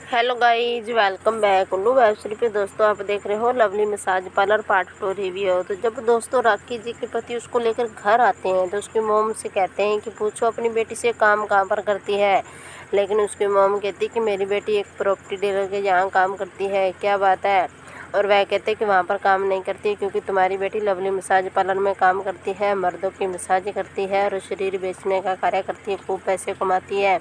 Hello guys, welcome back उल्लू web series पे। दोस्तों आप देख रहे हो lovely massage parlour part 2 review. तो जब दोस्तों राखी जी के पति उसको लेकर घर आते हैं तो उसकी मोम से कहते हैं कि पूछो अपनी बेटी से काम कहाँ पर करती है। लेकिन उसकी मोम कहती है कि मेरी बेटी एक प्रॉपर्टी डीलर के यहाँ काम करती है। क्या बात है। और वह कहते हैं कि वहाँ पर काम नहीं करती क्योंकि तुम्हारी बेटी लवली मसाज पार्लर में काम करती है, मर्दों की मसाज करती है और शरीर बेचने का कार्य करती है, खूब पैसे कमाती है।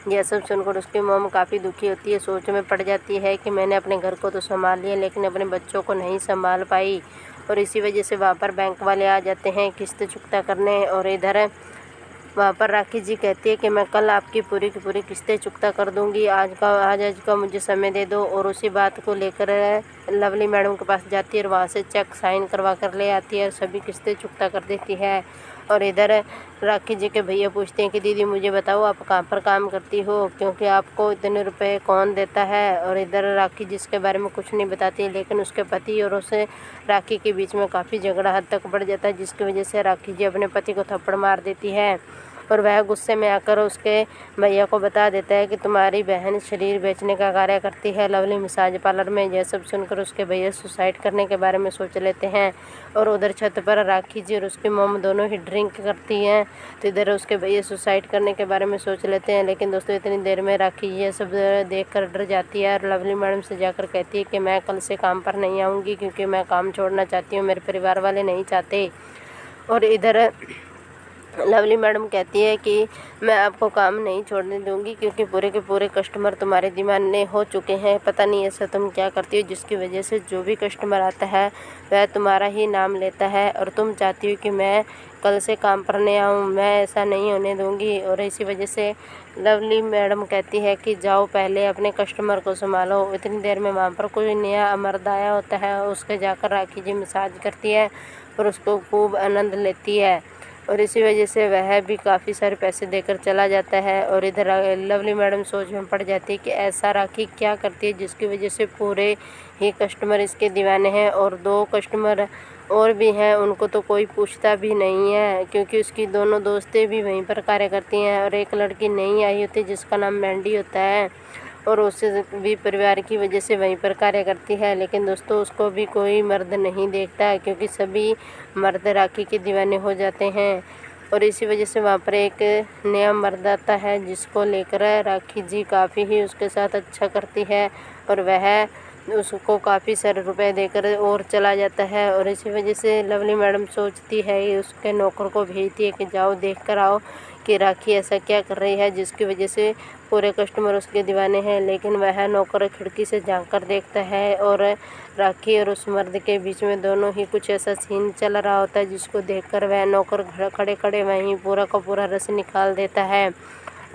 यह सब सुनकर उसकी मोम काफ़ी दुखी होती है, सोच में पड़ जाती है कि मैंने अपने घर को तो संभाल लिया लेकिन अपने बच्चों को नहीं संभाल पाई। और इसी वजह से वहाँ पर बैंक वाले आ जाते हैं किस्त चुकता करने। और इधर वहाँ पर राखी जी कहती है कि मैं कल आपकी पूरी की पूरी किस्तें चुकता कर दूंगी, आज का मुझे समय दे दो। और उसी बात को लेकर लवली मैडम के पास जाती है और वहाँ से चेक साइन करवा कर ले आती है और सभी किस्तें चुकता कर देती है। और इधर राखी जी के भैया पूछते हैं कि दीदी मुझे बताओ आप कहाँ पर काम करती हो, क्योंकि आपको इतने रुपए कौन देता है। और इधर राखी जी इसके बारे में कुछ नहीं बताती, लेकिन उसके पति और उसे राखी के बीच में काफ़ी झगड़ा हद तक बढ़ जाता है, जिसकी वजह से राखी जी अपने पति को थप्पड़ मार देती है। और वह गुस्से में आकर उसके भैया को बता देता है कि तुम्हारी बहन शरीर बेचने का कार्य करती है लवली मसाज पार्लर में। यह सब सुनकर उसके भैया सुसाइड करने के बारे में सोच लेते हैं। और उधर छत पर राखी जी और उसकी मोम दोनों ही ड्रिंक करती हैं, तो इधर उसके भैया सुसाइड करने के बारे में सोच लेते हैं। लेकिन दोस्तों इतनी देर में राखी ये सब देख कर डर जाती है और लवली मैडम से जाकर कहती है कि मैं कल से काम पर नहीं आऊँगी क्योंकि मैं काम छोड़ना चाहती हूँ, मेरे परिवार वाले नहीं चाहते। और इधर लवली मैडम कहती है कि मैं आपको काम नहीं छोड़ने दूंगी क्योंकि पूरे के पूरे कस्टमर तुम्हारे दीवाने हो चुके हैं। पता नहीं ऐसा तुम क्या करती हो जिसकी वजह से जो भी कस्टमर आता है वह तुम्हारा ही नाम लेता है और तुम चाहती हो कि मैं कल से काम पर नहीं आऊँ। मैं ऐसा नहीं होने दूंगी। और इसी वजह से लवली मैडम कहती है कि जाओ पहले अपने कस्टमर को संभालो। इतनी देर में वहाँ पर कोई नया मर्द आया होता है, उसके जाकर राखी जी मसाज करती है और उसको खूब आनंद लेती है। और इसी वजह से वह भी काफ़ी सारे पैसे देकर चला जाता है। और इधर लवली मैडम सोच में पड़ जाती है कि ऐसा राखी क्या करती है जिसकी वजह से पूरे ही कस्टमर इसके दीवाने हैं। और 2 कस्टमर और भी हैं, उनको तो कोई पूछता भी नहीं है क्योंकि उसकी दोनों दोस्तें भी वहीं पर कार्य करती हैं। और एक लड़की नई आई होती है जिसका नाम मैंडी होता है और उससे भी परिवार की वजह से वहीं पर कार्य करती है। लेकिन दोस्तों उसको भी कोई मर्द नहीं देखता है क्योंकि सभी मर्द राखी के दीवाने हो जाते हैं। और इसी वजह से वहाँ पर एक नया मर्द आता है जिसको लेकर राखी जी काफ़ी ही उसके साथ अच्छा करती है और वह उसको काफ़ी सारे रुपए देकर और चला जाता है। और इसी वजह से लवली मैडम सोचती है कि उसके नौकर को भेजती है कि जाओ देख कर आओ कि राखी ऐसा क्या कर रही है जिसकी वजह से पूरे कस्टमर उसके दीवाने हैं। लेकिन वह नौकर खिड़की से झांक कर देखता है और राखी और उस मर्द के बीच में दोनों ही कुछ ऐसा सीन चल रहा होता है जिसको देखकर वह नौकर खड़े खड़े वहीं पूरा का पूरा रस निकाल देता है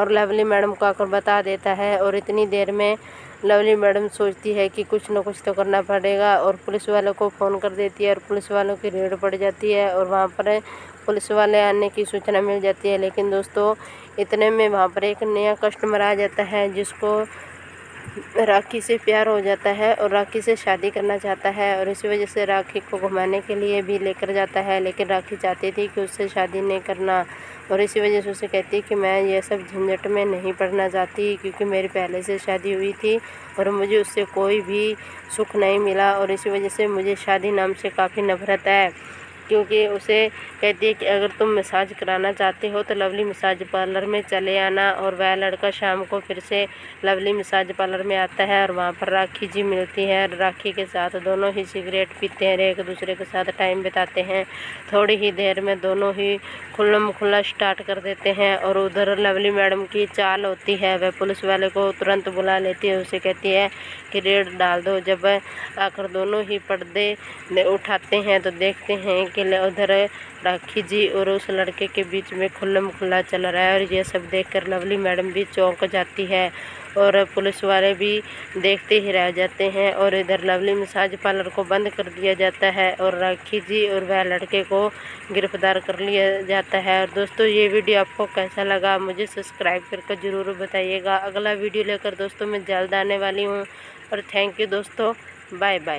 और लवली मैडम को आकर बता देता है। और इतनी देर में लवली मैडम सोचती है कि कुछ न कुछ तो करना पड़ेगा और पुलिस वालों को फ़ोन कर देती है और पुलिस वालों की रेड पड़ जाती है और वहाँ पर पुलिस वाले आने की सूचना मिल जाती है। लेकिन दोस्तों इतने में वहाँ पर एक नया कस्टमर आ जाता है जिसको राखी से प्यार हो जाता है और राखी से शादी करना चाहता है। और इसी वजह से राखी को घुमाने के लिए भी लेकर जाता है, लेकिन राखी चाहती थी कि उससे शादी नहीं करना। और इसी वजह से उसे कहती है कि मैं ये सब झंझट में नहीं पड़ना चाहती क्योंकि मेरी पहले से शादी हुई थी और मुझे उससे कोई भी सुख नहीं मिला। और इसी वजह से मुझे शादी नाम से काफ़ी नफरत है क्योंकि उसे कहती है कि अगर तुम मसाज कराना चाहते हो तो लवली मसाज पार्लर में चले आना। और वह लड़का शाम को फिर से लवली मसाज पार्लर में आता है और वहाँ पर राखी जी मिलती है। राखी के साथ दोनों ही सिगरेट पीते हैं, एक दूसरे के साथ टाइम बिताते हैं। थोड़ी ही देर में दोनों ही खुल्लम खुल्ला स्टार्ट कर देते हैं। और उधर लवली मैडम की चाल होती है, वह पुलिस वाले को तुरंत बुला लेती है, उसे कहती है कि रेड डाल दो। जब आकर दोनों ही पर्दे उठाते हैं तो देखते हैं कि उधर राखी जी और उस लड़के के बीच में खुल्लम खुल्ला चल रहा है। और यह सब देखकर लवली मैडम भी चौंक जाती है और पुलिस वाले भी देखते ही रह जाते हैं। और इधर लवली मसाज पार्लर को बंद कर दिया जाता है और राखी जी और वह लड़के को गिरफ्तार कर लिया जाता है। और दोस्तों ये वीडियो आपको कैसा लगा मुझे सब्सक्राइब करके ज़रूर बताइएगा। अगला वीडियो लेकर दोस्तों मैं जल्द आने वाली हूँ और थैंक यू दोस्तों, बाय बाय।